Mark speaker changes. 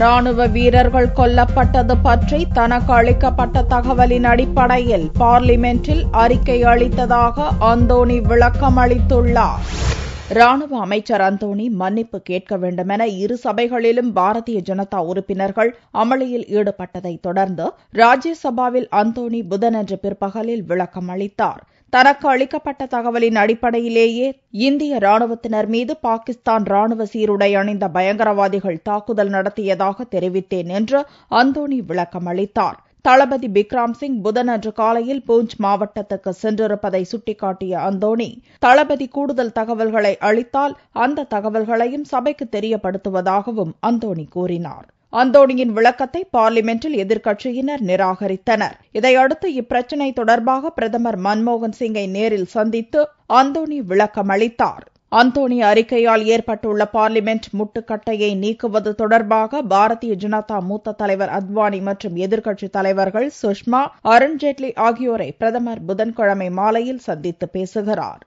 Speaker 1: ராணுவ வீரர்கள் கொல்லப்பட்டது பற்றி தனக்கு அளிக்கப்பட்ட தகவலின் அடிப்படையில் பார்லிமென்டில் அறிக்கை அளித்ததாக அந்தோணி விளக்கம் அளித்துள்ளார். ராணுவ அமைச்சர் அந்தோணி மன்னிப்பு கேட்க வேண்டுமென இரு சபைகளிலும் பாரதிய ஜனதா உறுப்பினர்கள் அமளியில் ஈடுபட்டதைத் தொடர்ந்து ராஜ்யசபாவில் அந்தோணி புதனன்று பிற்பகலில் விளக்கம் அளித்தார். தனக்கு அளிக்கப்பட்ட தகவலின் அடிப்படையிலேயே இந்திய ராணுவத்தினர் மீது பாகிஸ்தான் ராணுவ சீருடை அணிந்த பயங்கரவாதிகள் தாக்குதல் நடத்தியதாக தெரிவித்தேன் என்று அந்தோணி விளக்கம் அளித்தார். தளபதி பிக்ராம் சிங் புதனன்று காலையில் பூஞ்ச் மாவட்டத்துக்கு சென்றிருப்பதை சுட்டிக்காட்டிய அந்தோணி, தளபதி கூடுதல் தகவல்களை அளித்தால் அந்த தகவல்களையும் சபைக்கு தெரியப்படுத்துவதாகவும் அந்தோணி கூறினார். அந்தோணியின் விளக்கத்தை பார்லிமென்டில் எதிர்க்கட்சியினர் நிராகரித்தனர். இதையடுத்து இப்பிரச்சினை தொடர்பாக பிரதமர் மன்மோகன் சிங்கை நேரில் சந்தித்து அந்தோணி விளக்கம் அளித்தார். அந்தோணி அறிக்கையால் ஏற்பட்டுள்ள பார்லிமென்ட் முட்டுக்கட்டையை நீக்குவது தொடர்பாக பாரதிய ஜனதா மூத்த தலைவர் அத்வானி மற்றும் எதிர்க்கட்சித் தலைவர்கள் சுஷ்மா, அருண்ஜேட்லி ஆகியோரை பிரதமர் புதன்கிழமை மாலையில் சந்தித்து பேசுகிறார்.